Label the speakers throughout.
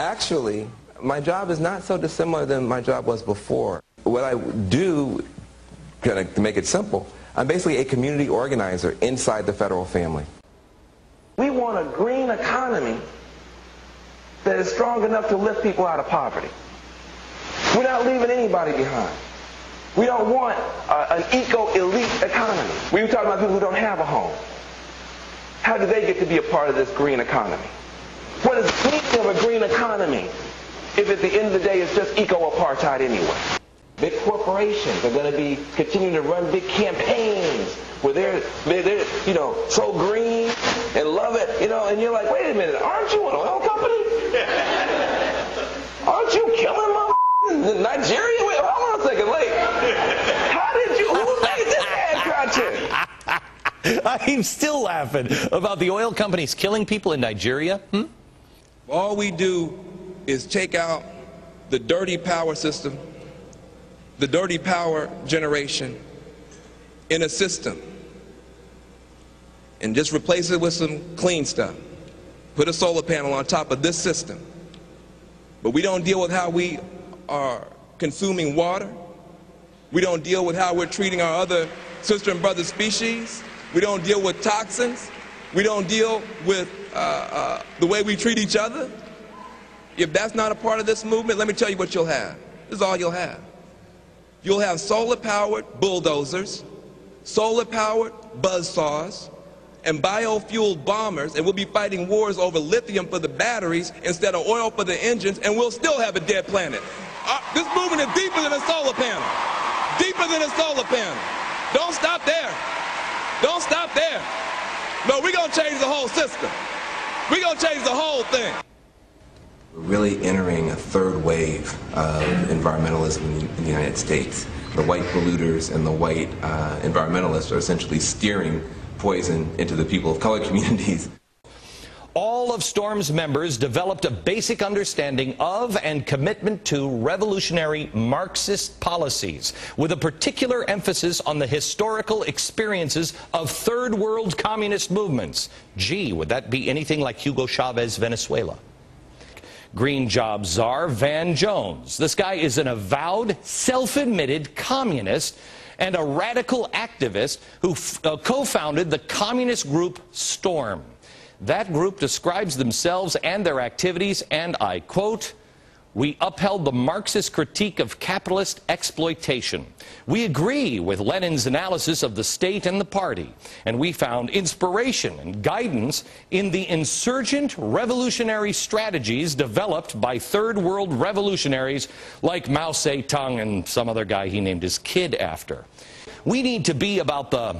Speaker 1: Actually, my job is not so dissimilar than my job was before. What I do, to make it simple, I'm basically a community organizer inside the federal family. We want a green economy that is strong enough to lift people out of poverty. We're not leaving anybody behind. We don't want an eco-elite economy. We were talking about people who don't have a home. How do they get to be a part of this green economy? What is the meaning of a green economy if at the end of the day it's just eco-apartheid anyway? Big corporations are going to be continuing to run big campaigns where they're you know, so green and love it, you know, and you're like, wait a minute, aren't you an oil company? Aren't you killing motherfuckers in Nigeria? Wait, hold on a second, wait. How did you, who made this ad content?
Speaker 2: I'm still laughing about the oil companies killing people in Nigeria.
Speaker 1: All we do is take out the dirty power system, the dirty power generation in a system and just replace it with some clean stuff. Put a solar panel on top of this system. But we don't deal with how we are consuming water. We don't deal with how we're treating our other sister and brother species. We don't deal with toxins. We don't deal with the way we treat each other. If that's not a part of this movement, let me tell you what you'll have. This is all you'll have. You'll have solar-powered bulldozers, solar-powered buzzsaws, and biofueled bombers, and we'll be fighting wars over lithium for the batteries instead of oil for the engines, and we'll still have a dead planet. This movement is deeper than a solar panel. Deeper than a solar panel. Don't stop there. Don't stop there. No, we're going to change the whole system. We're going to change the whole thing. We're really entering a third wave of environmentalism in the United States. The white polluters and the white environmentalists are essentially steering poison into the people of color communities.
Speaker 2: All of Storm's members developed a basic understanding of and commitment to revolutionary Marxist policies, with a particular emphasis on the historical experiences of third world communist movements. Gee, would that be anything like Hugo Chavez's Venezuela? Green Jobs Czar Van Jones. This guy is an avowed, self-admitted communist and a radical activist who co-founded the communist group Storm. That group describes themselves and their activities, and I quote, "We upheld the Marxist critique of capitalist exploitation. We agree with Lenin's analysis of the state and the party, and we found inspiration and guidance in the insurgent revolutionary strategies developed by third world revolutionaries like Mao Zedong and some other guy he named his kid after. We need to be about the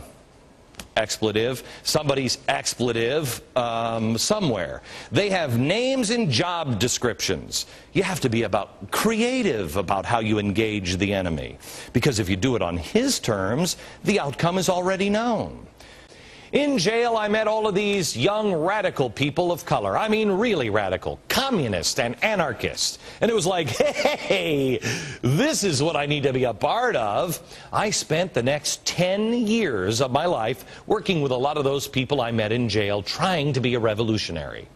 Speaker 2: expletive, somebody's expletive, somewhere. They have names and job descriptions. You have to be creative about how you engage the enemy, because if you do it on his terms, the outcome is already known. In jail, I met all of these young radical people of color. I mean, really radical, communist and anarchist. And it was like, hey, this is what I need to be a part of. I spent the next 10 years of my life working with a lot of those people I met in jail, trying to be a revolutionary.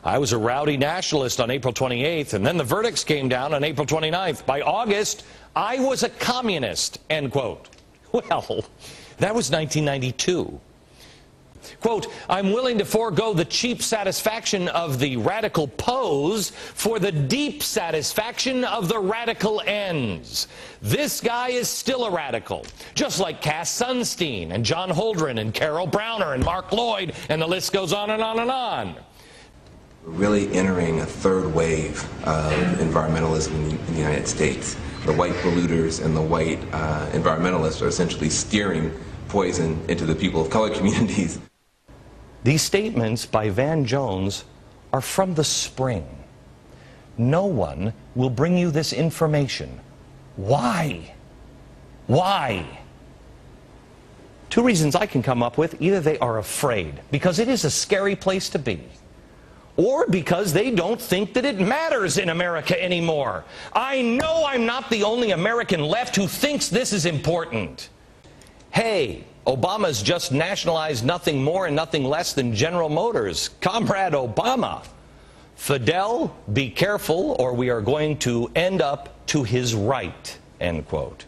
Speaker 2: I was a rowdy nationalist on April 28th, and then the verdicts came down on April 29th. By August, I was a communist, end quote. Well, that was 1992. Quote, "I'm willing to forego the cheap satisfaction of the radical pose for the deep satisfaction of the radical ends." This guy is still a radical, just like Cass Sunstein and John Holdren and Carol Browner and Mark Lloyd, and the list goes on and on and on.
Speaker 1: We're really entering a third wave of environmentalism in the United States. The white polluters and the white environmentalists are essentially steering poison into the people of color communities.
Speaker 2: These statements by Van Jones are from the spring. No one will bring you this information. Why? Why? Two reasons I can come up with. Either they are afraid, because it is a scary place to be, or because they don't think that it matters in America anymore. I know I'm not the only American left who thinks this is important. Hey, Obama's just nationalized nothing more and nothing less than General Motors. Comrade Obama, Fidel, be careful or we are going to end up to his right, end quote.